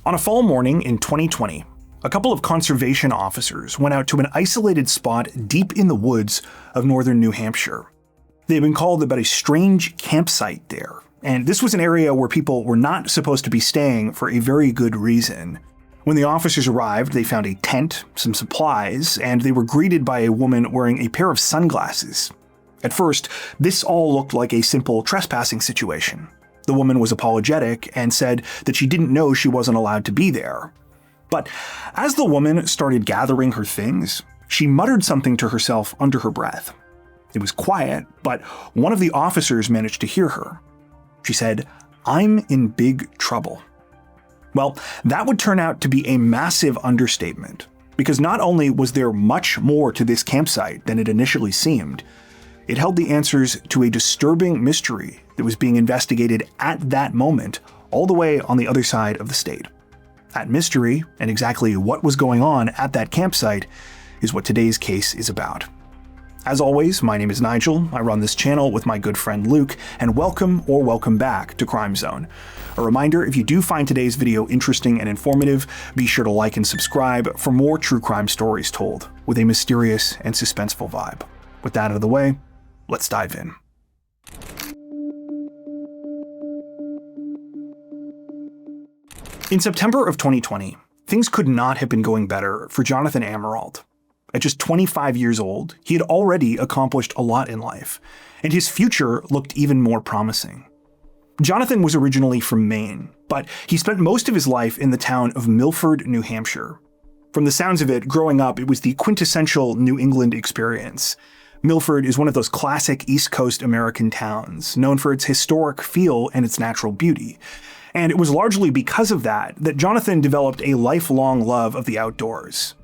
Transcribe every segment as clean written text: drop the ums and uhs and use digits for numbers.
On a fall morning in 2020, a couple of conservation officers went out to an isolated spot deep in the woods of northern New Hampshire. They had been called about a strange campsite there, and this was an area where people were not supposed to be staying for a very good reason. When the officers arrived, they found a tent, some supplies, and they were greeted by a woman wearing a pair of sunglasses. At first, this all looked like a simple trespassing situation. The woman was apologetic and said that she didn't know she wasn't allowed to be there. But as the woman started gathering her things, she muttered something to herself under her breath. It was quiet, but one of the officers managed to hear her. She said, "I'm in big trouble." Well, that would turn out to be a massive understatement, because not only was there much more to this campsite than it initially seemed, it held the answers to a disturbing mystery that was being investigated at that moment, all the way on the other side of the state. That mystery, and exactly what was going on at that campsite, is what today's case is about. As always, my name is Nigel, I run this channel with my good friend Luke, and welcome back to Crime Zone. A reminder, if you do find today's video interesting and informative, be sure to like and subscribe for more true crime stories told with a mysterious and suspenseful vibe. With that out of the way, let's dive in. In September of 2020, things could not have been going better for Jonathan Amerault. At just 25 years old, he had already accomplished a lot in life, and his future looked even more promising. Jonathan was originally from Maine, but he spent most of his life in the town of Milford, New Hampshire. From the sounds of it, growing up, it was the quintessential New England experience. Milford is one of those classic East Coast American towns, known for its historic feel and its natural beauty. And it was largely because of that Jonathan developed a lifelong love of the outdoors.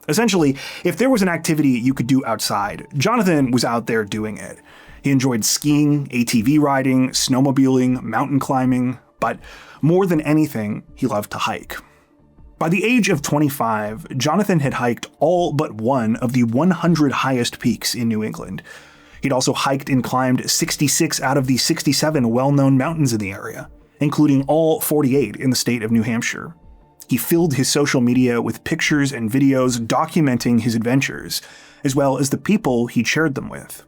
Essentially, if there was an activity you could do outside, Jonathan was out there doing it. He enjoyed skiing, ATV riding, snowmobiling, mountain climbing, but more than anything, he loved to hike. By the age of 25, Jonathan had hiked all but one of the 100 highest peaks in New England. He'd also hiked and climbed 66 out of the 67 well-known mountains in the area, including all 48 in the state of New Hampshire. He filled his social media with pictures and videos documenting his adventures, as well as the people he'd shared them with.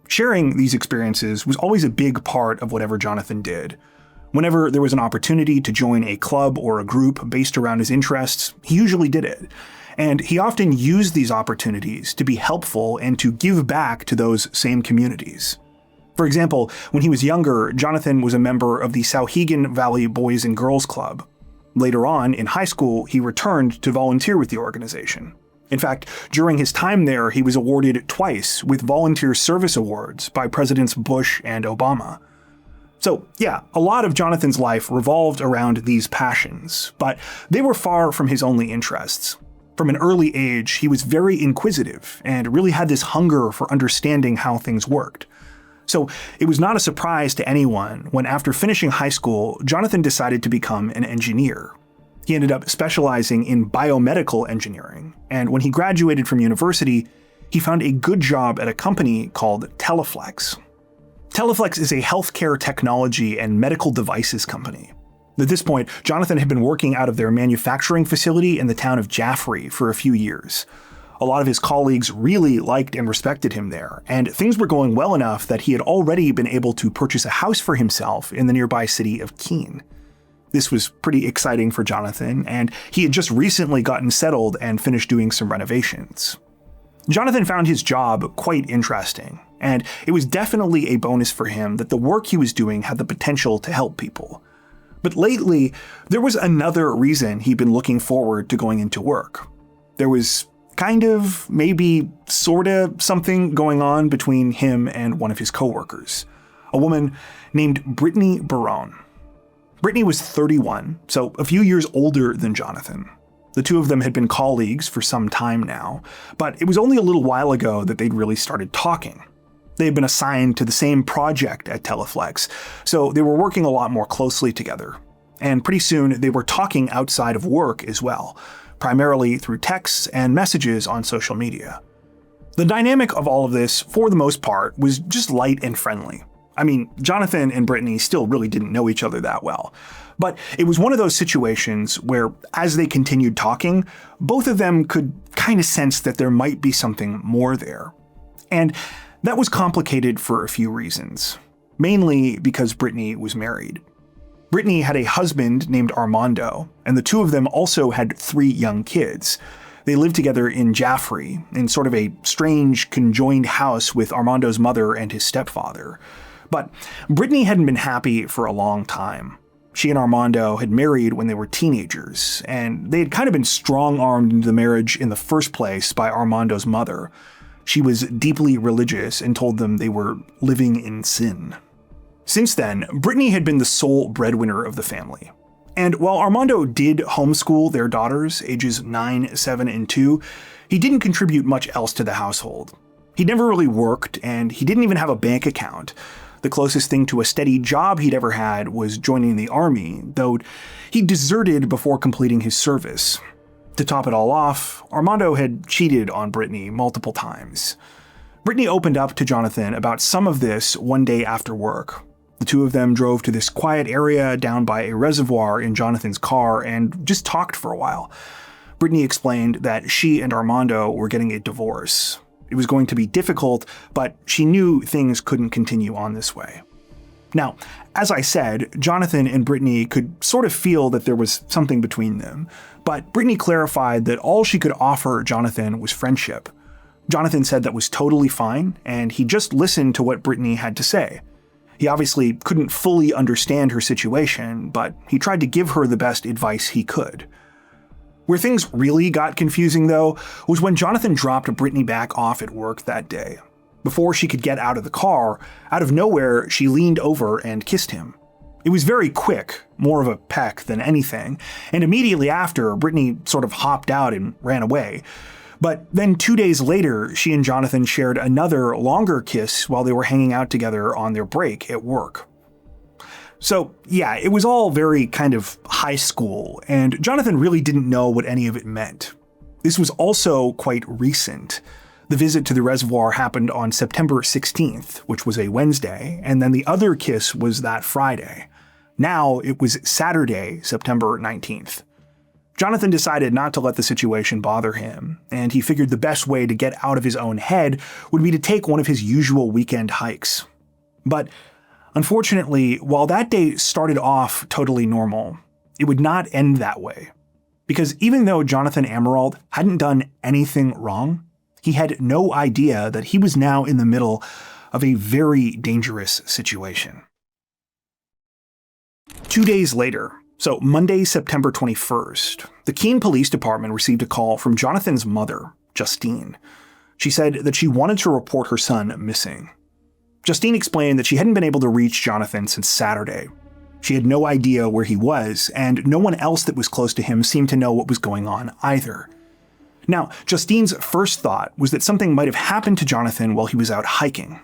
Sharing these experiences was always a big part of whatever Jonathan did. Whenever there was an opportunity to join a club or a group based around his interests, he usually did it. And he often used these opportunities to be helpful and to give back to those same communities. For example, when he was younger, Jonathan was a member of the Sauhegan Valley Boys and Girls Club. Later on, in high school, he returned to volunteer with the organization. In fact, during his time there, he was awarded twice with Volunteer Service Awards by Presidents Bush and Obama. So yeah, a lot of Jonathan's life revolved around these passions, but they were far from his only interests. From an early age, he was very inquisitive and really had this hunger for understanding how things worked. So it was not a surprise to anyone when, after finishing high school, Jonathan decided to become an engineer. He ended up specializing in biomedical engineering, and when he graduated from university, he found a good job at a company called Teleflex. Teleflex is a healthcare technology and medical devices company. At this point, Jonathan had been working out of their manufacturing facility in the town of Jaffrey for a few years. A lot of his colleagues really liked and respected him there, and things were going well enough that he had already been able to purchase a house for himself in the nearby city of Keene. This was pretty exciting for Jonathan, and he had just recently gotten settled and finished doing some renovations. Jonathan found his job quite interesting, and it was definitely a bonus for him that the work he was doing had the potential to help people. But lately, there was another reason he'd been looking forward to going into work. There was kind of, maybe, sorta something going on between him and one of his coworkers, a woman named Britany Barron. Britany was 31, so a few years older than Jonathan. The two of them had been colleagues for some time now, but it was only a little while ago that they'd really started talking. They had been assigned to the same project at Teleflex, so they were working a lot more closely together. And pretty soon they were talking outside of work as well, primarily through texts and messages on social media. The dynamic of all of this, for the most part, was just light and friendly. I mean, Jonathan and Britany still really didn't know each other that well, But it was one of those situations where, as they continued talking, both of them could kind of sense that there might be something more there. And that was complicated for a few reasons, mainly because Britany was married. Britany had a husband named Armando, and the two of them also had 3 young kids. They lived together in Jaffrey, in sort of a strange, conjoined house with Armando's mother and his stepfather. But Britany hadn't been happy for a long time. She and Armando had married when they were teenagers, and they had kind of been strong-armed into the marriage in the first place by Armando's mother. She was deeply religious and told them they were living in sin. Since then, Britany had been the sole breadwinner of the family. And while Armando did homeschool their daughters, ages 9, 7, and 2, he didn't contribute much else to the household. He never really worked, and he didn't even have a bank account. The closest thing to a steady job he'd ever had was joining the army, though he deserted before completing his service. To top it all off, Armando had cheated on Britany multiple times. Britany opened up to Jonathan about some of this one day after work. The two of them drove to this quiet area down by a reservoir in Jonathan's car and just talked for a while. Britany explained that she and Armando were getting a divorce. It was going to be difficult, but she knew things couldn't continue on this way. Now, as I said, Jonathan and Britany could sort of feel that there was something between them, but Britany clarified that all she could offer Jonathan was friendship. Jonathan said that was totally fine, and he just listened to what Britany had to say. He obviously couldn't fully understand her situation, but he tried to give her the best advice he could. Where things really got confusing, though, was when Jonathan dropped Britany back off at work that day. Before she could get out of the car, out of nowhere, she leaned over and kissed him. It was very quick, more of a peck than anything, and immediately after, Britany sort of hopped out and ran away. But then 2 days later, she and Jonathan shared another longer kiss while they were hanging out together on their break at work. So yeah, it was all very kind of high school, and Jonathan really didn't know what any of it meant. This was also quite recent. The visit to the reservoir happened on September 16th, which was a Wednesday, and then the other kiss was that Friday. Now it was Saturday, September 19th. Jonathan decided not to let the situation bother him, and he figured the best way to get out of his own head would be to take one of his usual weekend hikes. But unfortunately, while that day started off totally normal, it would not end that way. Because even though Jonathan Amerault hadn't done anything wrong, he had no idea that he was now in the middle of a very dangerous situation. 2 days later, so Monday, September 21st, the Keene Police Department received a call from Jonathan's mother, Justine. She said that she wanted to report her son missing. Justine explained that she hadn't been able to reach Jonathan since Saturday. She had no idea where he was, and no one else that was close to him seemed to know what was going on either. Now, Justine's first thought was that something might have happened to Jonathan while he was out hiking.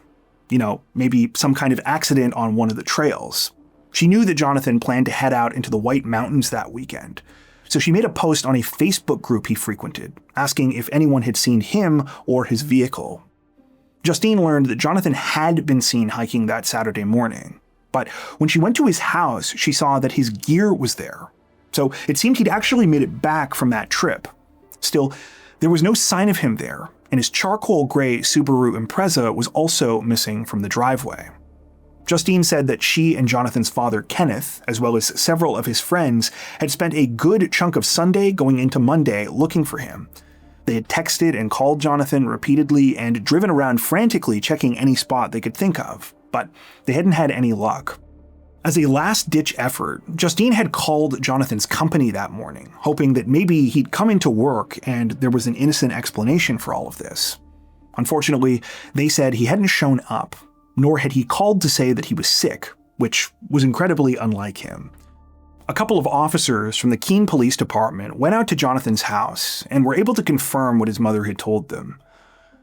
You know, maybe some kind of accident on one of the trails. She knew that Jonathan planned to head out into the White Mountains that weekend, so she made a post on a Facebook group he frequented, asking if anyone had seen him or his vehicle. Justine learned that Jonathan had been seen hiking that Saturday morning, but when she went to his house, she saw that his gear was there. So it seemed he'd actually made it back from that trip. Still, there was no sign of him there, and his charcoal gray Subaru Impreza was also missing from the driveway. Justine said that she and Jonathan's father, Kenneth, as well as several of his friends, had spent a good chunk of Sunday going into Monday looking for him. They had texted and called Jonathan repeatedly and driven around frantically checking any spot they could think of, but they hadn't had any luck. As a last-ditch effort, Justine had called Jonathan's company that morning, hoping that maybe he'd come into work and there was an innocent explanation for all of this. Unfortunately, they said he hadn't shown up, nor had he called to say that he was sick, which was incredibly unlike him. A couple of officers from the Keene Police Department went out to Jonathan's house and were able to confirm what his mother had told them.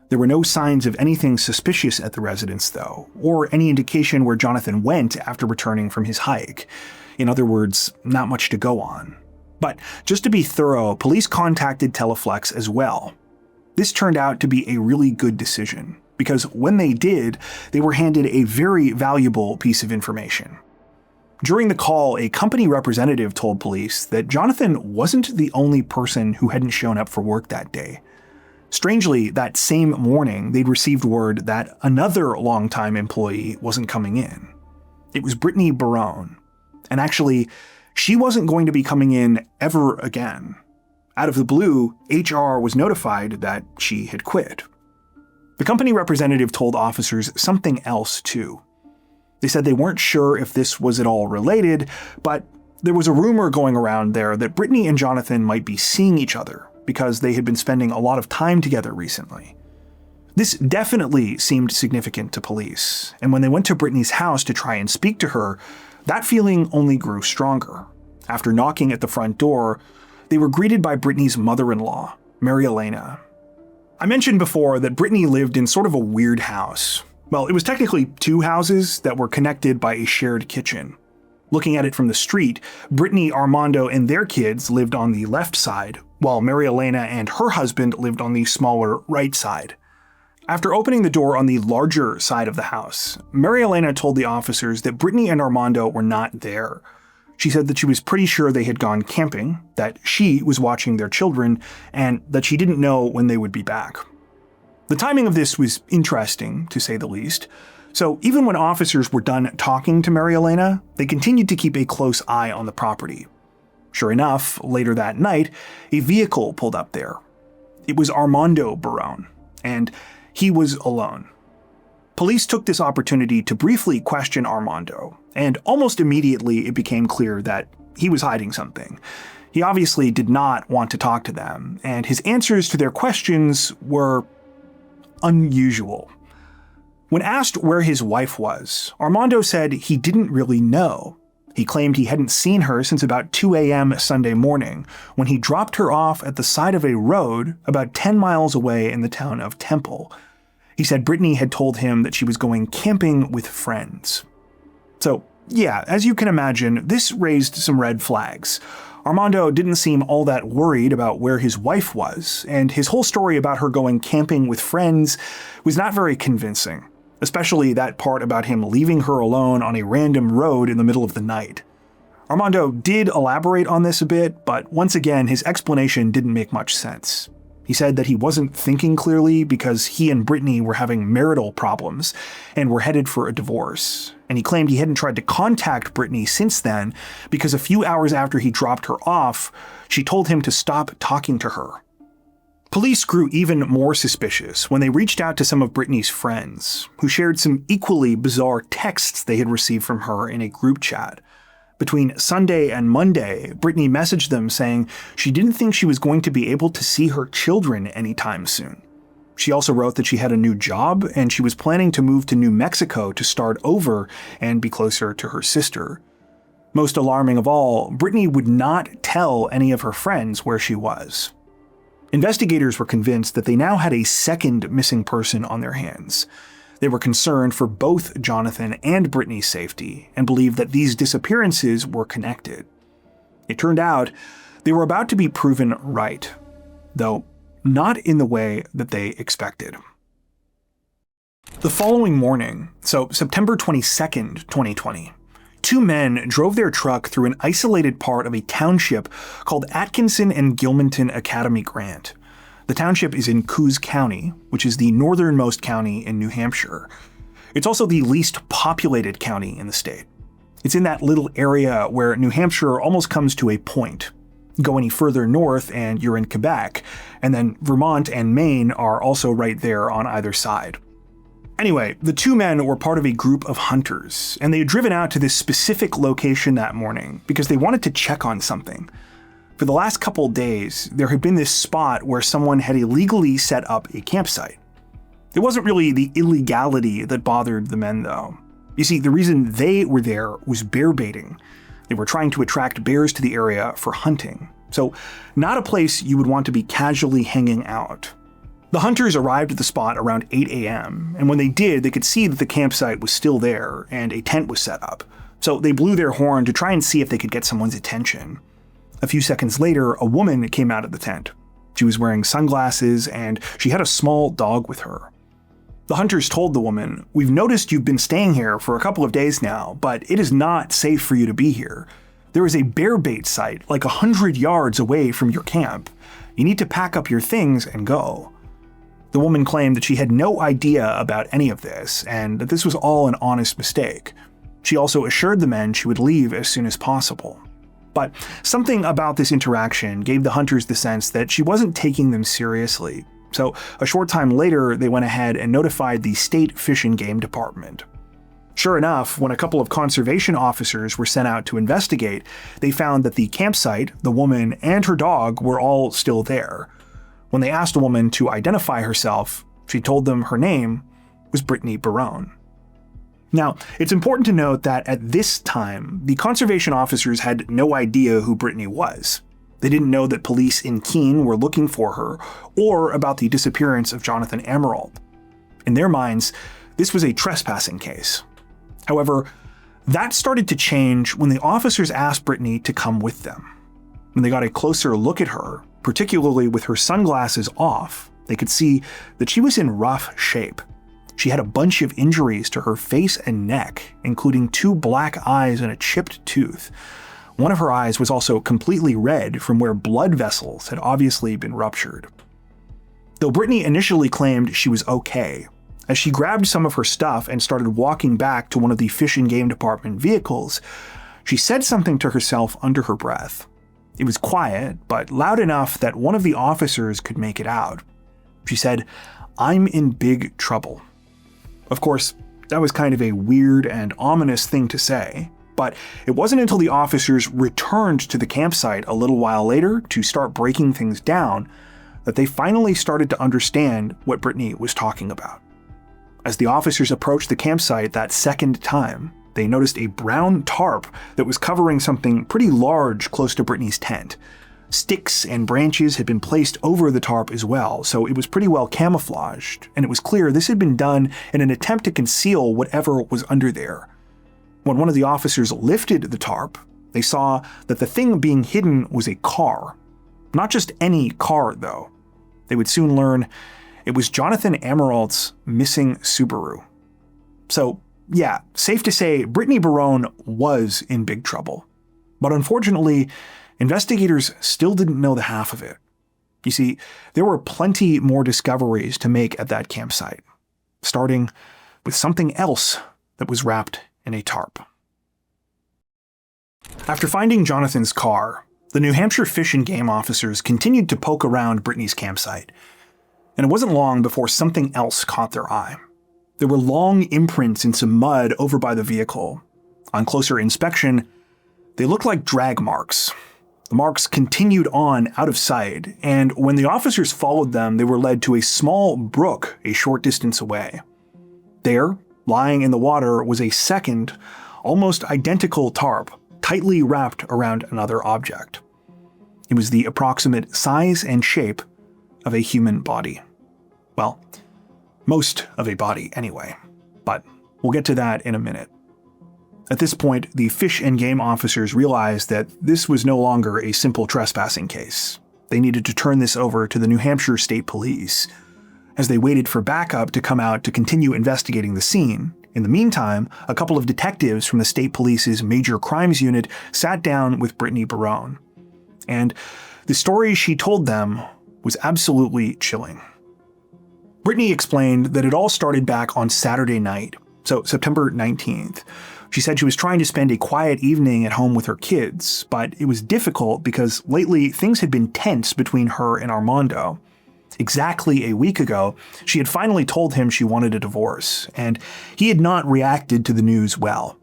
There were no signs of anything suspicious at the residence, though, or any indication where Jonathan went after returning from his hike. In other words, not much to go on. But just to be thorough, police contacted Teleflex as well. This turned out to be a really good decision, because when they did, they were handed a very valuable piece of information. During the call, a company representative told police that Jonathan wasn't the only person who hadn't shown up for work that day. Strangely, that same morning, they'd received word that another longtime employee wasn't coming in. It was Britany Barron. And actually, she wasn't going to be coming in ever again. Out of the blue, HR was notified that she had quit. The company representative told officers something else, too. They said they weren't sure if this was at all related, but there was a rumor going around there that Britany and Jonathan might be seeing each other because they had been spending a lot of time together recently. This definitely seemed significant to police, and when they went to Britany's house to try and speak to her, that feeling only grew stronger. After knocking at the front door, they were greeted by Britany's mother-in-law, Mary Elena. I mentioned before that Britany lived in sort of a weird house. Well, it was technically two houses that were connected by a shared kitchen. Looking at it from the street, Britany, Armando, and their kids lived on the left side, while Mary Elena and her husband lived on the smaller right side. After opening the door on the larger side of the house, Mary Elena told the officers that Britany and Armando were not there. She said that she was pretty sure they had gone camping, that she was watching their children, and that she didn't know when they would be back. The timing of this was interesting, to say the least. So even when officers were done talking to Mary Elena, they continued to keep a close eye on the property. Sure enough, later that night, a vehicle pulled up there. It was Armando Barron, and he was alone. Police took this opportunity to briefly question Armando, and almost immediately it became clear that he was hiding something. He obviously did not want to talk to them, and his answers to their questions were unusual. When asked where his wife was, Armando said he didn't really know. He claimed he hadn't seen her since about 2 a.m. Sunday morning, when he dropped her off at the side of a road about 10 miles away in the town of Temple. He said Britany had told him that she was going camping with friends. So, yeah, as you can imagine, this raised some red flags. Armando didn't seem all that worried about where his wife was, and his whole story about her going camping with friends was not very convincing, especially that part about him leaving her alone on a random road in the middle of the night. Armando did elaborate on this a bit, but once again, his explanation didn't make much sense. He said that he wasn't thinking clearly because he and Britany were having marital problems and were headed for a divorce. And he claimed he hadn't tried to contact Britany since then because a few hours after he dropped her off, she told him to stop talking to her. Police grew even more suspicious when they reached out to some of Britany's friends, who shared some equally bizarre texts they had received from her in a group chat. Between Sunday and Monday, Britany messaged them saying she didn't think she was going to be able to see her children anytime soon. She also wrote that she had a new job and she was planning to move to New Mexico to start over and be closer to her sister. Most alarming of all, Britany would not tell any of her friends where she was. Investigators were convinced that they now had a second missing person on their hands. They were concerned for both Jonathan and Britany's safety and believed that these disappearances were connected. It turned out they were about to be proven right, though not in the way that they expected. The following morning, so September 22nd, 2020, two men drove their truck through an isolated part of a township called Atkinson and Gilmanton Academy Grant. The township is in Coos County, which is the northernmost county in New Hampshire. It's also the least populated county in the state. It's in that little area where New Hampshire almost comes to a point. Go any further north and you're in Quebec, and then Vermont and Maine are also right there on either side. Anyway, the two men were part of a group of hunters, and they had driven out to this specific location that morning because they wanted to check on something. For the last couple days, there had been this spot where someone had illegally set up a campsite. It wasn't really the illegality that bothered the men, though. You see, the reason they were there was bear baiting. They were trying to attract bears to the area for hunting. So, not a place you would want to be casually hanging out. The hunters arrived at the spot around 8 a.m., and when they did, they could see that the campsite was still there and a tent was set up. So they blew their horn to try and see if they could get someone's attention. A few seconds later, a woman came out of the tent. She was wearing sunglasses and she had a small dog with her. The hunters told the woman, "We've noticed you've been staying here for a couple of days now, but it is not safe for you to be here. There is a bear bait site like 100 yards away from your camp. You need to pack up your things and go." The woman claimed that she had no idea about any of this, and that this was all an honest mistake. She also assured the men she would leave as soon as possible. But something about this interaction gave the hunters the sense that she wasn't taking them seriously. So a short time later, they went ahead and notified the state fish and game department. Sure enough, when a couple of conservation officers were sent out to investigate, they found that the campsite, the woman, and her dog were all still there. When they asked the woman to identify herself, she told them her name was Britany Barron. Now, it's important to note that at this time, the conservation officers had no idea who Britany was. They didn't know that police in Keene were looking for her, or about the disappearance of Jonathan Amerault. In their minds, this was a trespassing case. However, that started to change when the officers asked Britany to come with them. When they got a closer look at her, particularly with her sunglasses off, they could see that she was in rough shape. She had a bunch of injuries to her face and neck, including 2 black eyes and a chipped tooth. One of her eyes was also completely red from where blood vessels had obviously been ruptured. Though Britany initially claimed she was okay, as she grabbed some of her stuff and started walking back to one of the Fish and Game Department vehicles, she said something to herself under her breath. It was quiet, but loud enough that one of the officers could make it out. She said, "I'm in big trouble." Of course, that was kind of a weird and ominous thing to say, but it wasn't until the officers returned to the campsite a little while later to start breaking things down that they finally started to understand what Britany was talking about. As the officers approached the campsite that second time, they noticed a brown tarp that was covering something pretty large close to Britany's tent. Sticks and branches had been placed over the tarp as well, so it was pretty well camouflaged, and it was clear this had been done in an attempt to conceal whatever was under there. When one of the officers lifted the tarp, they saw that the thing being hidden was a car. Not just any car, though. They would soon learn it was Jonathan Amerault's missing Subaru. So, yeah, safe to say Britany Barron was in big trouble. But unfortunately, investigators still didn't know the half of it. You see, there were plenty more discoveries to make at that campsite, starting with something else that was wrapped in a tarp. After finding Jonathan's car, the New Hampshire Fish and Game officers continued to poke around Britany's campsite. And it wasn't long before something else caught their eye. There were long imprints in some mud over by the vehicle. On closer inspection, they looked like drag marks. The marks continued on out of sight, and when the officers followed them, they were led to a small brook a short distance away. There, lying in the water, was a second, almost identical tarp, tightly wrapped around another object. It was the approximate size and shape of a human body. Well, most of a body anyway, but we'll get to that in a minute. At this point, the Fish and Game officers realized that this was no longer a simple trespassing case. They needed to turn this over to the New Hampshire State Police. As they waited for backup to come out to continue investigating the scene, in the meantime, a couple of detectives from the State Police's Major Crimes Unit sat down with Britany Barron. And the story she told them was absolutely chilling. Britany explained that it all started back on Saturday night, so September 19th. She said she was trying to spend a quiet evening at home with her kids, but it was difficult because lately things had been tense between her and Armando. Exactly a week ago, she had finally told him she wanted a divorce, and he had not reacted to the news well.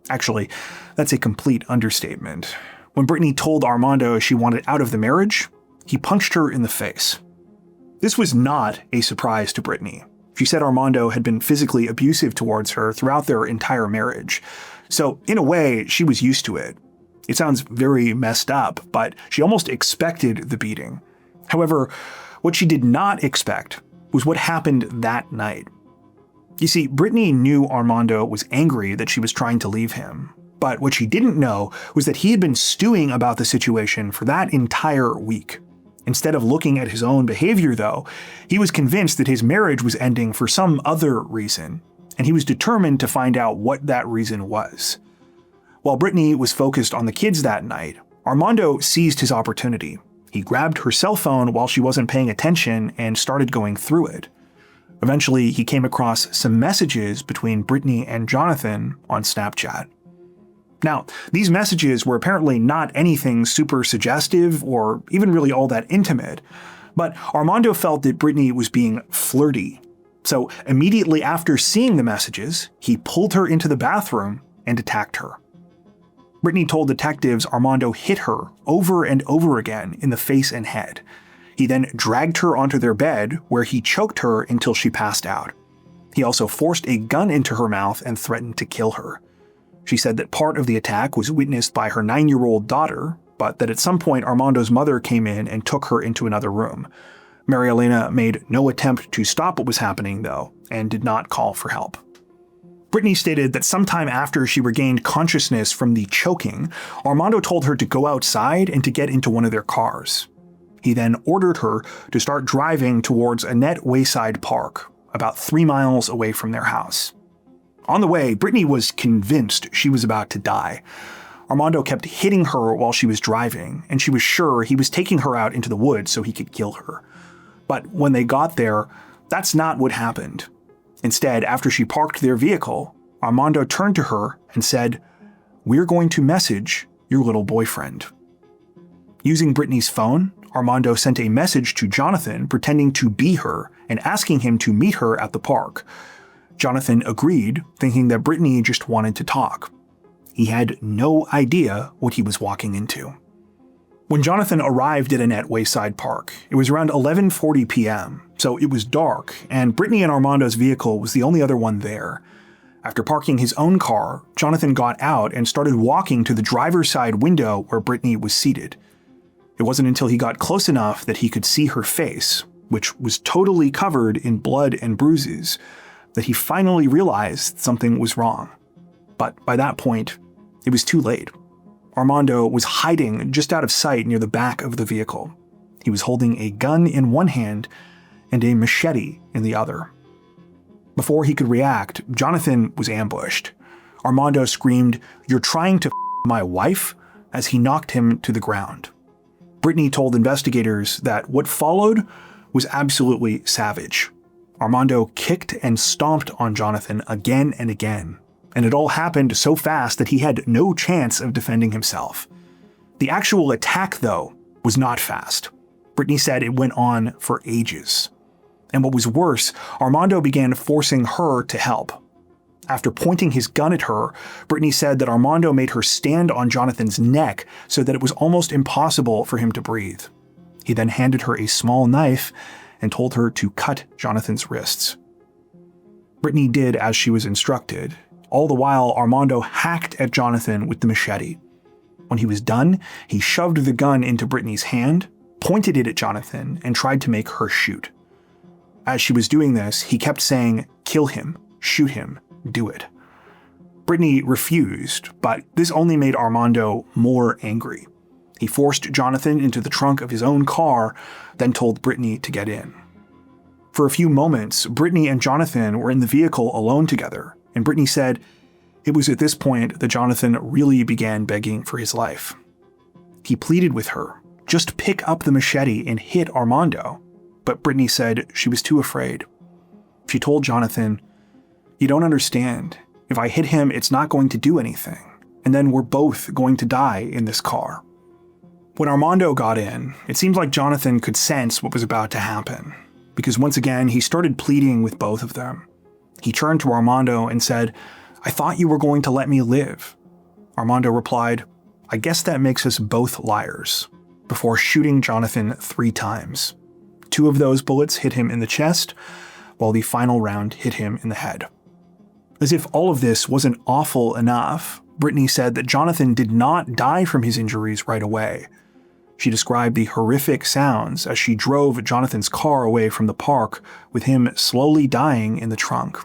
Actually, that's a complete understatement. When Britany told Armando she wanted out of the marriage, he punched her in the face. This was not a surprise to Britany. She said Armando had been physically abusive towards her throughout their entire marriage. So, in a way, she was used to it. It sounds very messed up, but she almost expected the beating. However, what she did not expect was what happened that night. You see, Britany knew Armando was angry that she was trying to leave him. But what she didn't know was that he had been stewing about the situation for that entire week. Instead of looking at his own behavior, though, he was convinced that his marriage was ending for some other reason, and he was determined to find out what that reason was. While Britany was focused on the kids that night, Armando seized his opportunity. He grabbed her cell phone while she wasn't paying attention and started going through it. Eventually, he came across some messages between Britany and Jonathan on Snapchat. Now, these messages were apparently not anything super suggestive or even really all that intimate, but Armando felt that Britany was being flirty. So immediately after seeing the messages, he pulled her into the bathroom and attacked her. Britany told detectives Armando hit her over and over again in the face and head. He then dragged her onto their bed, where he choked her until she passed out. He also forced a gun into her mouth and threatened to kill her. She said that part of the attack was witnessed by her 9-year-old daughter, but that at some point Armando's mother came in and took her into another room. Mary Elena made no attempt to stop what was happening, though, and did not call for help. Britany stated that sometime after she regained consciousness from the choking, Armando told her to go outside and to get into one of their cars. He then ordered her to start driving towards a net wayside park, about 3 miles away from their house. On the way, Britany was convinced she was about to die. Armando kept hitting her while she was driving, and she was sure he was taking her out into the woods so he could kill her. But when they got there, that's not what happened. Instead, after she parked their vehicle, Armando turned to her and said, "We're going to message your little boyfriend." Using Britany's phone, Armando sent a message to Jonathan pretending to be her and asking him to meet her at the park. Jonathan agreed, thinking that Britany just wanted to talk. He had no idea what he was walking into. When Jonathan arrived at Annette Wayside Park, it was around 11:40 p.m., so it was dark, and Britany and Armando's vehicle was the only other one there. After parking his own car, Jonathan got out and started walking to the driver's side window where Britany was seated. It wasn't until he got close enough that he could see her face, which was totally covered in blood and bruises, that he finally realized something was wrong. But by that point, it was too late. Armando was hiding just out of sight near the back of the vehicle. He was holding a gun in one hand and a machete in the other. Before he could react, Jonathan was ambushed. Armando screamed, "You're trying to my wife?" as he knocked him to the ground. Britany told investigators that what followed was absolutely savage. Armando kicked and stomped on Jonathan again and again, and it all happened so fast that he had no chance of defending himself. The actual attack, though, was not fast. Britany said it went on for ages. And what was worse, Armando began forcing her to help. After pointing his gun at her, Britany said that Armando made her stand on Jonathan's neck so that it was almost impossible for him to breathe. He then handed her a small knife and told her to cut Jonathan's wrists. Britany did as she was instructed. All the while, Armando hacked at Jonathan with the machete. When he was done, he shoved the gun into Britany's hand, pointed it at Jonathan, and tried to make her shoot. As she was doing this, he kept saying, "Kill him, shoot him, do it." Britany refused, but this only made Armando more angry. He forced Jonathan into the trunk of his own car, then told Britany to get in. For a few moments, Britany and Jonathan were in the vehicle alone together, and Britany said it was at this point that Jonathan really began begging for his life. He pleaded with her, just pick up the machete and hit Armando, but Britany said she was too afraid. She told Jonathan, "You don't understand. If I hit him, it's not going to do anything, and then we're both going to die in this car." When Armando got in, it seemed like Jonathan could sense what was about to happen, because once again, he started pleading with both of them. He turned to Armando and said, "I thought you were going to let me live." Armando replied, "I guess that makes us both liars," before shooting Jonathan 3 times. 2 of those bullets hit him in the chest, while the final round hit him in the head. As if all of this wasn't awful enough, Britany said that Jonathan did not die from his injuries right away. She described the horrific sounds as she drove Jonathan's car away from the park, with him slowly dying in the trunk.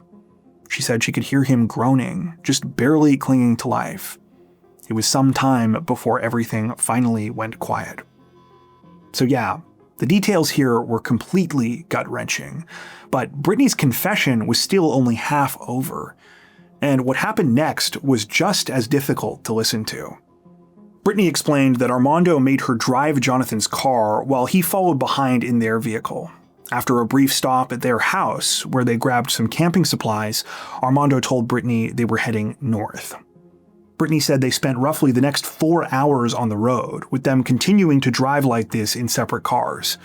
She said she could hear him groaning, just barely clinging to life. It was some time before everything finally went quiet. So yeah, The details here were completely gut-wrenching, but Britany's confession was still only half over, and what happened next was just as difficult to listen to. Britany explained that Armando made her drive Jonathan's car while he followed behind in their vehicle. After a brief stop at their house, where they grabbed some camping supplies, Armando told Britany they were heading north. Britany said they spent roughly the next 4 hours on the road, with them continuing to drive like this in separate cars.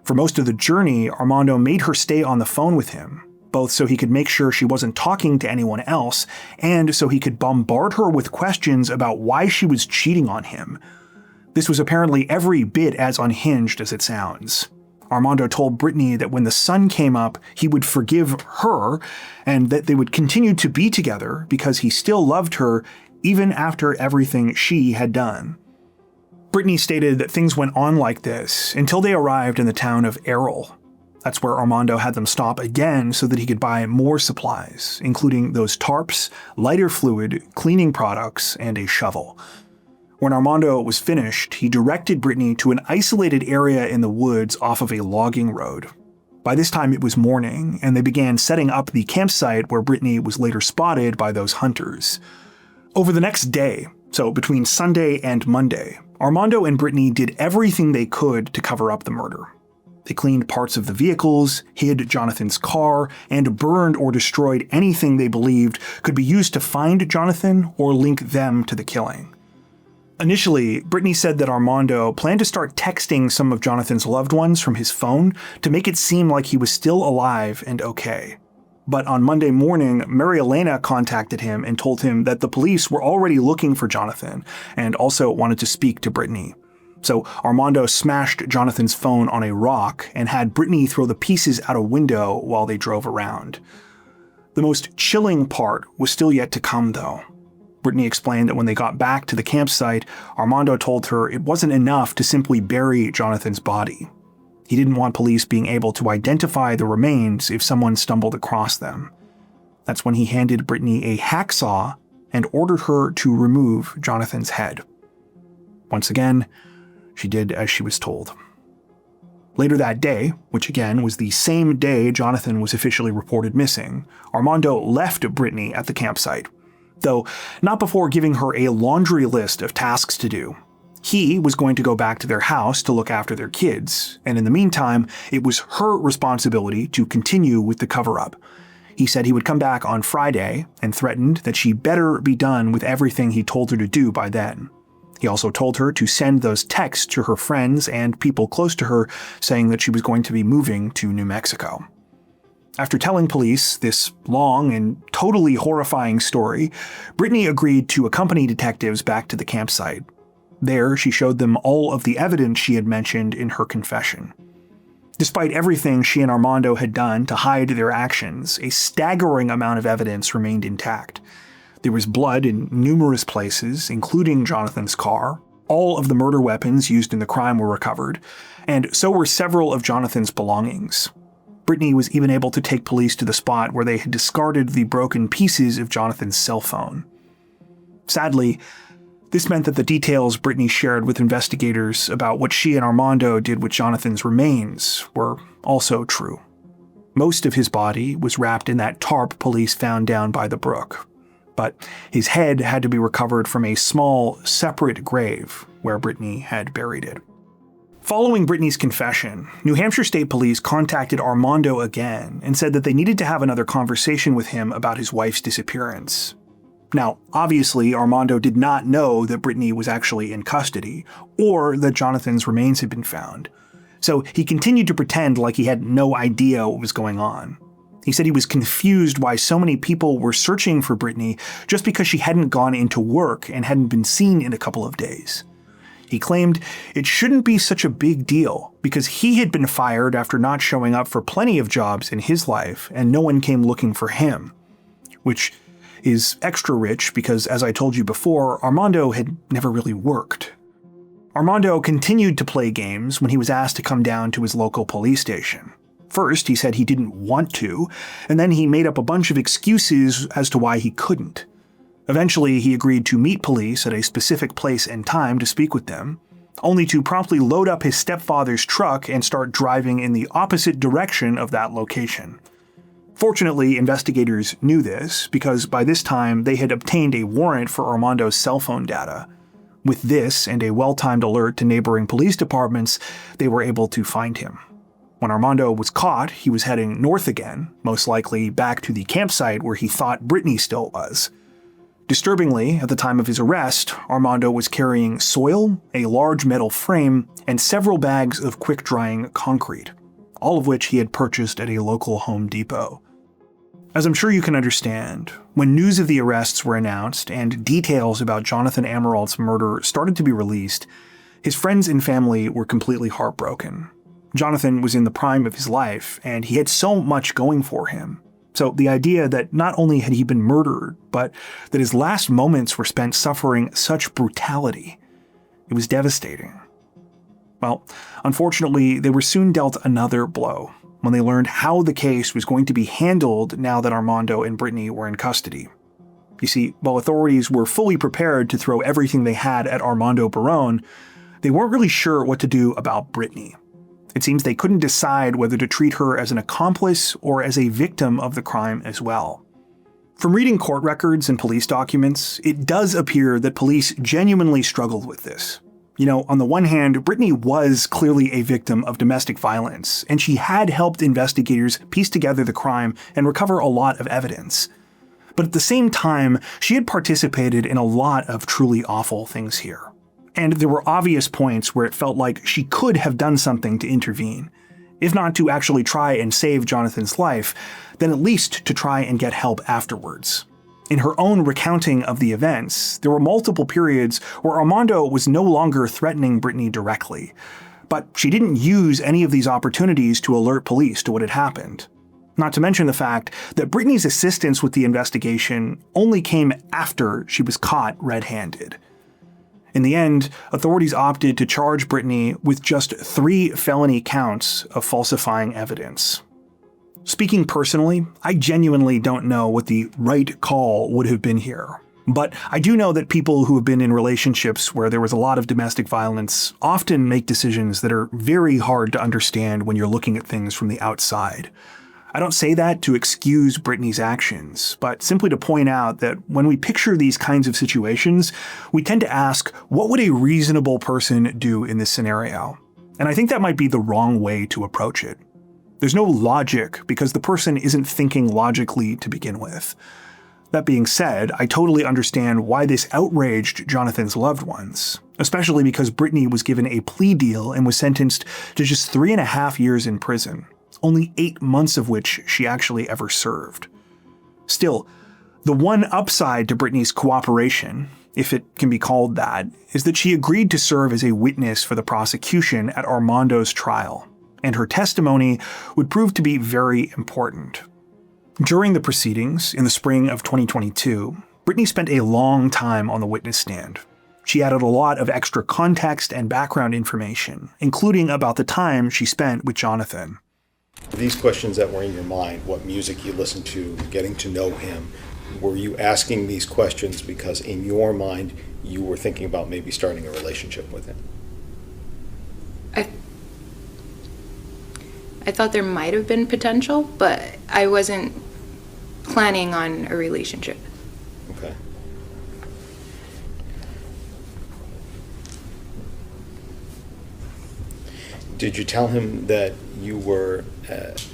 For most of the journey, Armando made her stay on the phone with him, both so he could make sure she wasn't talking to anyone else, and so he could bombard her with questions about why she was cheating on him. This was apparently every bit as unhinged as it sounds. Armando told Britany that when the sun came up, he would forgive her, and that they would continue to be together because he still loved her even after everything she had done. Britany stated that things went on like this until they arrived in the town of Errol. That's where Armando had them stop again so that he could buy more supplies, including those tarps, lighter fluid, cleaning products, and a shovel. When Armando was finished, he directed Britany to an isolated area in the woods off of a logging road. By this time it was morning, and they began setting up the campsite where Britany was later spotted by those hunters. Over the next day, so between Sunday and Monday, Armando and Britany did everything they could to cover up the murder. They cleaned parts of the vehicles, hid Jonathan's car, and burned or destroyed anything they believed could be used to find Jonathan or link them to the killing. Initially, Britany said that Armando planned to start texting some of Jonathan's loved ones from his phone to make it seem like he was still alive and okay. But on Monday morning, Mary Elena contacted him and told him that the police were already looking for Jonathan and also wanted to speak to Britany. So Armando smashed Jonathan's phone on a rock and had Britany throw the pieces out a window while they drove around. The most chilling part was still yet to come, though. Britany explained that when they got back to the campsite, Armando told her it wasn't enough to simply bury Jonathan's body. He didn't want police being able to identify the remains if someone stumbled across them. That's when he handed Britany a hacksaw and ordered her to remove Jonathan's head. Once again, she did as she was told. Later that day, which again was the same day Jonathan was officially reported missing, Armando left Britany at the campsite, though not before giving her a laundry list of tasks to do. He was going to go back to their house to look after their kids, and in the meantime, it was her responsibility to continue with the cover-up. He said he would come back on Friday and threatened that she better be done with everything he told her to do by then. He also told her to send those texts to her friends and people close to her saying that she was going to be moving to New Mexico. After telling police this long and totally horrifying story, Britany agreed to accompany detectives back to the campsite. There, she showed them all of the evidence she had mentioned in her confession. Despite everything she and Armando had done to hide their actions, a staggering amount of evidence remained intact. There was blood in numerous places, including Jonathan's car. All of the murder weapons used in the crime were recovered, and so were several of Jonathan's belongings. Britany was even able to take police to the spot where they had discarded the broken pieces of Jonathan's cell phone. Sadly, this meant that the details Britany shared with investigators about what she and Armando did with Jonathan's remains were also true. Most of his body was wrapped in that tarp police found down by the brook, but his head had to be recovered from a small, separate grave where Britany had buried it. Following Britany's confession, New Hampshire State Police contacted Armando again and said that they needed to have another conversation with him about his wife's disappearance. Now, obviously, Armando did not know that Britany was actually in custody, or that Jonathan's remains had been found. So he continued to pretend like he had no idea what was going on. He said he was confused why so many people were searching for Britany just because she hadn't gone into work and hadn't been seen in a couple of days. He claimed it shouldn't be such a big deal because he had been fired after not showing up for plenty of jobs in his life and no one came looking for him, which is extra rich because, as I told you before, Armando had never really worked. Armando continued to play games when he was asked to come down to his local police station. First, he said he didn't want to, and then he made up a bunch of excuses as to why he couldn't. Eventually, he agreed to meet police at a specific place and time to speak with them. only to promptly load up his stepfather's truck and start driving in the opposite direction of that location. Fortunately, investigators knew this because by this time they had obtained a warrant for Armando's cell phone data. With this and a well-timed alert to neighboring police departments, they were able to find him. When Armando was caught, he was heading north again, most likely back to the campsite where he thought Britany still was. Disturbingly, at the time of his arrest, Armando was carrying soil, a large metal frame, and several bags of quick-drying concrete, all of which he had purchased at a local Home Depot. As I'm sure you can understand, when news of the arrests were announced and details about Jonathan Amerault's murder started to be released, his friends and family were completely heartbroken. Jonathan was in the prime of his life, and he had so much going for him. So the idea that not only had he been murdered, but that his last moments were spent suffering such brutality, it was devastating. Well, unfortunately, they were soon dealt another blow when they learned how the case was going to be handled now that Armando and Britany were in custody. You see, while authorities were fully prepared to throw everything they had at Armando Barron, they weren't really sure what to do about Britany. It seems they couldn't decide whether to treat her as an accomplice or as a victim of the crime as well. From reading court records and police documents, it does appear that police genuinely struggled with this. You know, on the one hand, Britany was clearly a victim of domestic violence, and she had helped investigators piece together the crime and recover a lot of evidence. But at the same time, she had participated in a lot of truly awful things here. And there were obvious points where it felt like she could have done something to intervene. If not to actually try and save Jonathan's life, then at least to try and get help afterwards. In her own recounting of the events, there were multiple periods where Armando was no longer threatening Britany directly, but she didn't use any of these opportunities to alert police to what had happened. Not to mention the fact that Britany's assistance with the investigation only came after she was caught red-handed. In the end, authorities opted to charge Britany with just 3 felony counts of falsifying evidence. Speaking personally, I genuinely don't know what the right call would have been here. But I do know that people who have been in relationships where there was a lot of domestic violence often make decisions that are very hard to understand when you're looking at things from the outside. I don't say that to excuse Britany's actions, but simply to point out that when we picture these kinds of situations, we tend to ask, what would a reasonable person do in this scenario? And I think that might be the wrong way to approach it. There's no logic because the person isn't thinking logically to begin with. That being said, I totally understand why this outraged Jonathan's loved ones, especially because Britany was given a plea deal and was sentenced to just 3.5 years in prison, only 8 months of which she actually ever served. Still, the one upside to Britany's cooperation, if it can be called that, is that she agreed to serve as a witness for the prosecution at Armando's trial, and her testimony would prove to be very important. During the proceedings, in the spring of 2022, Britany spent a long time on the witness stand. She added a lot of extra context and background information, including about the time she spent with Jonathan. These questions that were in your mind, what music you listened to, getting to know him, were you asking these questions because in your mind you were thinking about maybe starting a relationship with him? I thought there might have been potential, but I wasn't planning on a relationship. Okay. Did you tell him that you were,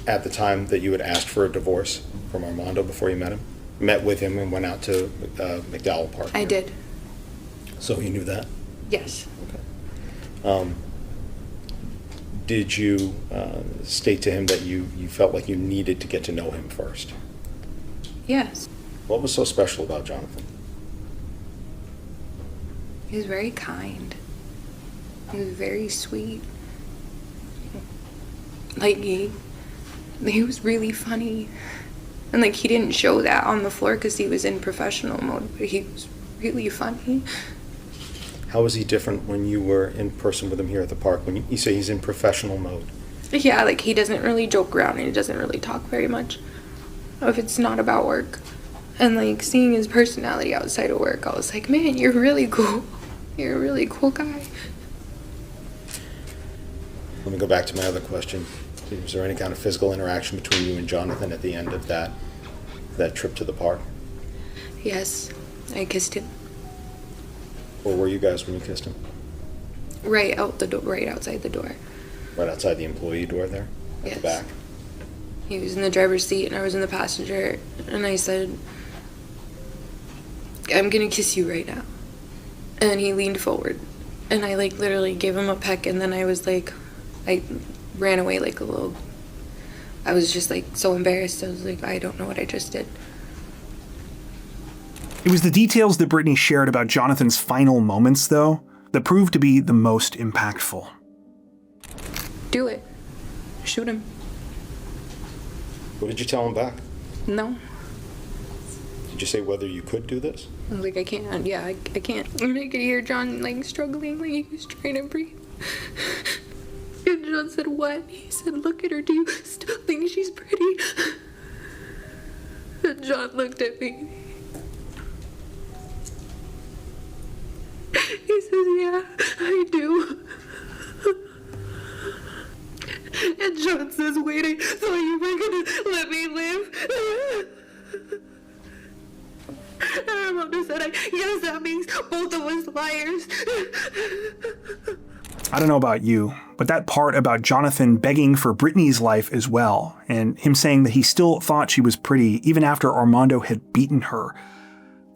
at the time that you had asked for a divorce from Armando before you met him? Met with him and went out to McDowell Park? I did. So he knew that? Yes. Okay. Did you state to him that you felt like you needed to get to know him first? Yes. What was so special about Jonathan? He was very kind. He was very sweet. Like, he was really funny. And, like, he didn't show that on the floor because he was in professional mode, but he was really funny. How was he different when you were in person with him here at the park? When you say he's in professional mode? Yeah, like, he doesn't really joke around and he doesn't really talk very much if it's not about work. And, like, seeing his personality outside of work, I was like, man, you're really cool. You're a really cool guy. Let me go back to my other question. Was there any kind of physical interaction between you and Jonathan at the end of that trip to the park? Yes, I kissed him. Where were you guys when you kissed him? Right outside the door. Right outside the employee door there? At Yes. the back? He was in the driver's seat and I was in the passenger, and I said, "I'm gonna kiss you right now." And he leaned forward, and I literally gave him a peck, and then I ran away like a little. I was just so embarrassed. I was like, I don't know what I just did. It was the details that Britany shared about Jonathan's final moments, though, that proved to be the most impactful. Do it. Shoot him. What did you tell him back? No. Did you say whether you could do this? I was like, I can't. Yeah, I can't. And I could hear John struggling, he was trying to breathe. And John said, "What?" He said, "Look at her. Do you still think she's pretty?" And John looked at me. He says, "Yeah, I do." And John says, "Wait, I thought you were gonna let me live." And Armando said, "Yes, that makes both of us liars." I don't know about you, but that part about Jonathan begging for Britany's life as well, and him saying that he still thought she was pretty even after Armando had beaten her,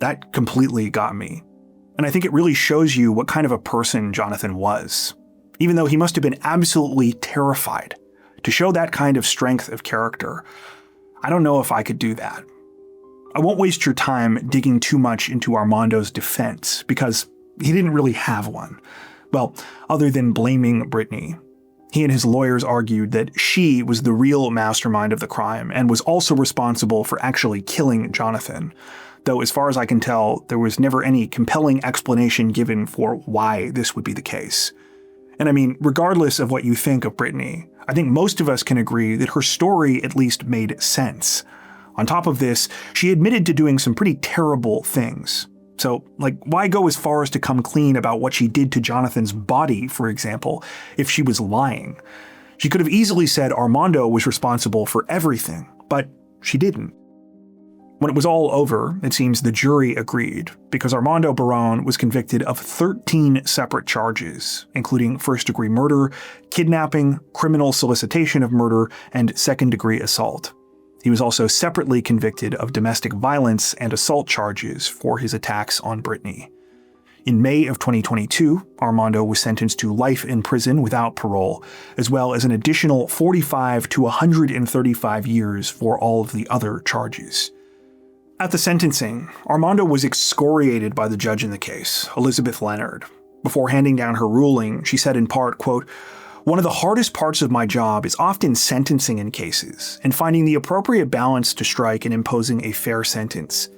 that completely got me. And I think it really shows you what kind of a person Jonathan was. Even though he must have been absolutely terrified to show that kind of strength of character, I don't know if I could do that. I won't waste your time digging too much into Armando's defense, because he didn't really have one. Well, other than blaming Britany. He and his lawyers argued that she was the real mastermind of the crime and was also responsible for actually killing Jonathan. Though as far as I can tell, there was never any compelling explanation given for why this would be the case. And I mean, regardless of what you think of Britany, I think most of us can agree that her story at least made sense. On top of this, she admitted to doing some pretty terrible things. So, why go as far as to come clean about what she did to Jonathan's body, for example, if she was lying? She could have easily said Armando was responsible for everything, but she didn't. When it was all over, it seems the jury agreed, because Armando Barron was convicted of 13 separate charges, including first-degree murder, kidnapping, criminal solicitation of murder, and second-degree assault. He was also separately convicted of domestic violence and assault charges for his attacks on Britany. In May of 2022, Armando was sentenced to life in prison without parole, as well as an additional 45 to 135 years for all of the other charges. At the sentencing, Armando was excoriated by the judge in the case, Elizabeth Leonard. Before handing down her ruling, she said in part, quote, "One of the hardest parts of my job is often sentencing in cases and finding the appropriate balance to strike in imposing a fair sentence.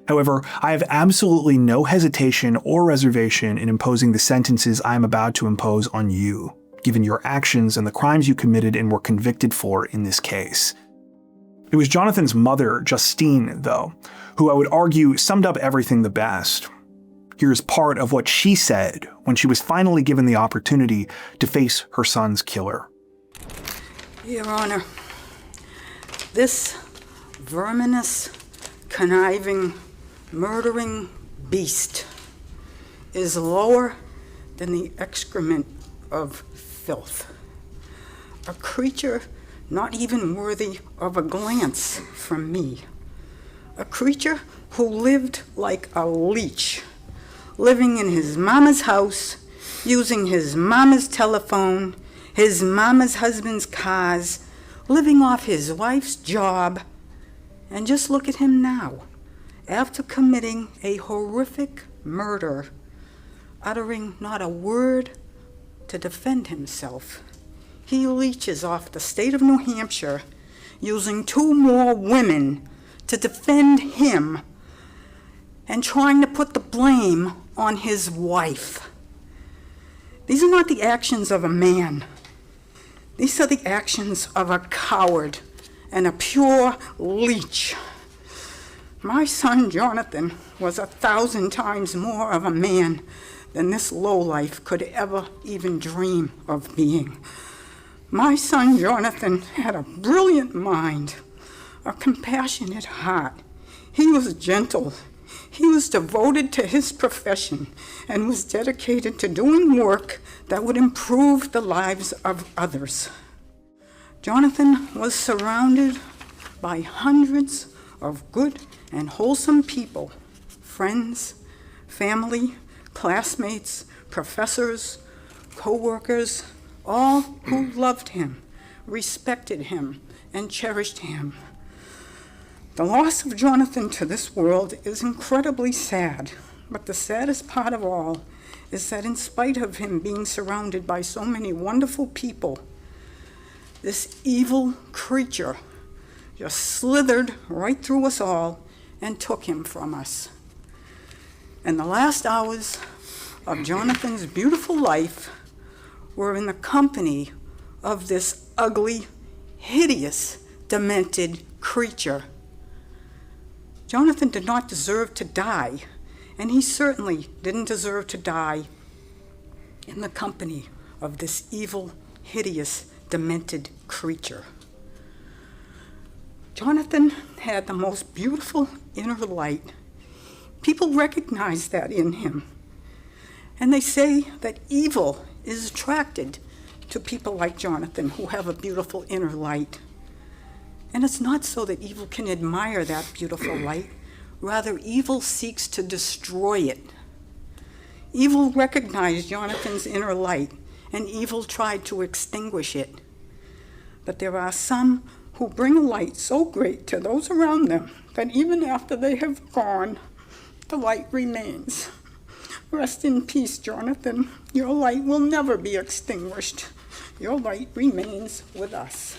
However, I have absolutely no hesitation or reservation in imposing the sentences I am about to impose on you, given your actions and the crimes you committed and were convicted for in this case." It was Jonathan's mother, Justine, though, who I would argue summed up everything the best. Here's part of what she said when she was finally given the opportunity to face her son's killer. Your Honor, this verminous, conniving, murdering beast is lower than the excrement of filth. A creature not even worthy of a glance from me. A creature who lived like a leech, living in his mama's house, using his mama's telephone, his mama's husband's cars, living off his wife's job. And just look at him now, after committing a horrific murder, uttering not a word to defend himself. He leeches off the state of New Hampshire, using 2 more women to defend him and trying to put the blame on his wife. These are not the actions of a man. These are the actions of a coward and a pure leech. My son Jonathan was 1,000 times more of a man than this lowlife could ever even dream of being. My son Jonathan had a brilliant mind, a compassionate heart. He was gentle. He was devoted to his profession and was dedicated to doing work that would improve the lives of others. Jonathan was surrounded by hundreds of good and wholesome people, friends, family, classmates, professors, co-workers, all who loved him, respected him, and cherished him. The loss of Jonathan to this world is incredibly sad, but the saddest part of all is that in spite of him being surrounded by so many wonderful people, this evil creature just slithered right through us all and took him from us. And the last hours of Jonathan's beautiful life were in the company of this ugly, hideous, demented creature. Jonathan did not deserve to die, and he certainly didn't deserve to die in the company of this evil, hideous, demented creature. Jonathan had the most beautiful inner light. People recognize that in him. And they say that evil is attracted to people like Jonathan who have a beautiful inner light. And it's not so that evil can admire that beautiful light. Rather, evil seeks to destroy it. Evil recognized Jonathan's inner light, and evil tried to extinguish it. But there are some who bring a light so great to those around them that even after they have gone, the light remains. Rest in peace, Jonathan. Your light will never be extinguished. Your light remains with us.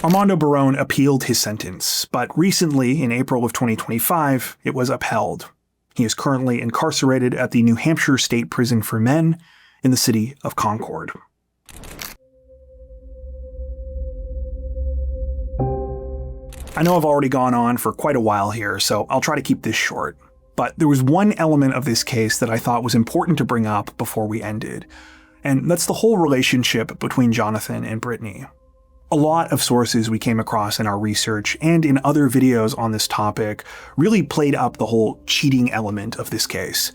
Armando Barron appealed his sentence, but recently, in April of 2025, it was upheld. He is currently incarcerated at the New Hampshire State Prison for Men in the city of Concord. I know I've already gone on for quite a while here, so I'll try to keep this short. But there was one element of this case that I thought was important to bring up before we ended, and that's the whole relationship between Jonathan and Britany. A lot of sources we came across in our research and in other videos on this topic really played up the whole cheating element of this case.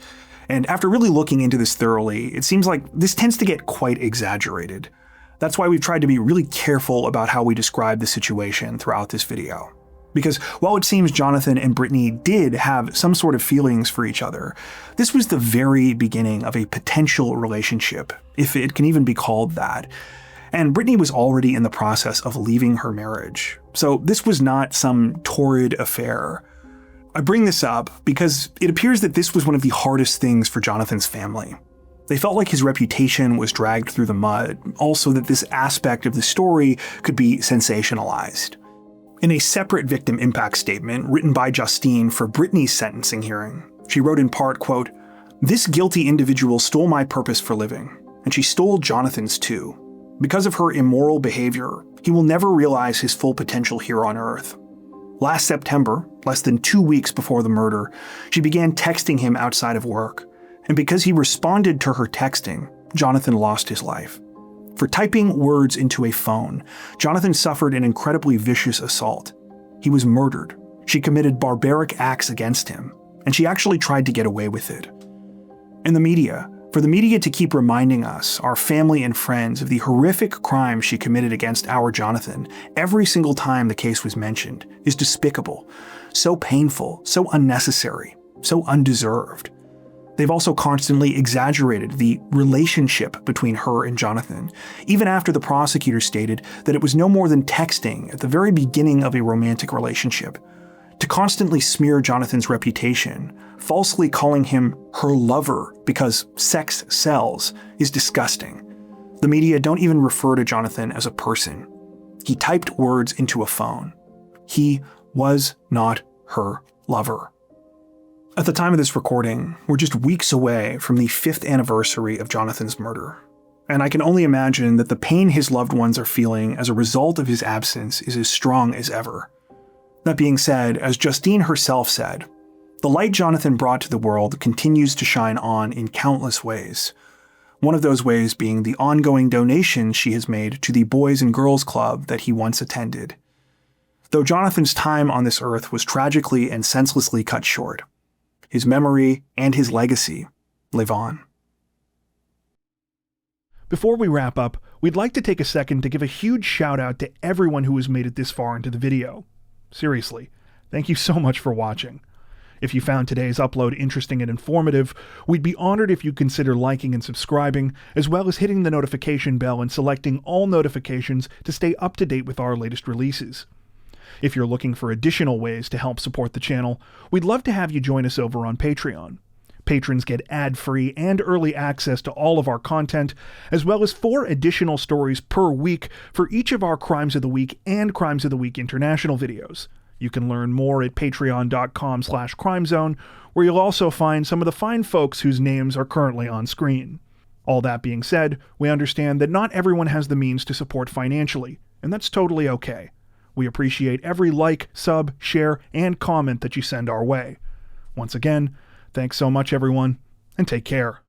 And after really looking into this thoroughly, it seems like this tends to get quite exaggerated. That's why we've tried to be really careful about how we describe the situation throughout this video. Because while it seems Jonathan and Britany did have some sort of feelings for each other, this was the very beginning of a potential relationship, if it can even be called that. And Britany was already in the process of leaving her marriage, so this was not some torrid affair. I bring this up because it appears that this was one of the hardest things for Jonathan's family. They felt like his reputation was dragged through the mud, also that this aspect of the story could be sensationalized. In a separate victim impact statement written by Justine for Britany's sentencing hearing, she wrote in part, quote, "This guilty individual stole my purpose for living, and she stole Jonathan's too. Because of her immoral behavior, he will never realize his full potential here on Earth. Last September, less than 2 weeks before the murder, she began texting him outside of work, and because he responded to her texting, Jonathan lost his life. For typing words into a phone, Jonathan suffered an incredibly vicious assault. He was murdered. She committed barbaric acts against him, and she actually tried to get away with it. And for the media to keep reminding us, our family and friends, of the horrific crimes she committed against our Jonathan every single time the case was mentioned is despicable, so painful, so unnecessary, so undeserved. They've also constantly exaggerated the relationship between her and Jonathan, even after the prosecutor stated that it was no more than texting at the very beginning of a romantic relationship. To constantly smear Jonathan's reputation, falsely calling him her lover because sex sells, is disgusting. The media don't even refer to Jonathan as a person. He typed words into a phone. He was not her lover. At the time of this recording, we're just weeks away from the 5th anniversary of Jonathan's murder. And I can only imagine that the pain his loved ones are feeling as a result of his absence is as strong as ever. That being said, as Justine herself said, the light Jonathan brought to the world continues to shine on in countless ways. One of those ways being the ongoing donations she has made to the Boys and Girls Club that he once attended. Though Jonathan's time on this earth was tragically and senselessly cut short, his memory and his legacy live on. Before we wrap up, we'd like to take a second to give a huge shout out to everyone who has made it this far into the video. Seriously, thank you so much for watching. If you found today's upload interesting and informative, we'd be honored if you'd consider liking and subscribing, as well as hitting the notification bell and selecting all notifications to stay up to date with our latest releases. If you're looking for additional ways to help support the channel, we'd love to have you join us over on Patreon. Patrons get ad-free and early access to all of our content, as well as 4 additional stories per week for each of our Crimes of the Week and Crimes of the Week International videos. You can learn more at patreon.com/crimezone, where you'll also find some of the fine folks whose names are currently on screen. All that being said, we understand that not everyone has the means to support financially, and that's totally okay. We appreciate every like, sub, share, and comment that you send our way. Once again, thanks so much everyone, and take care.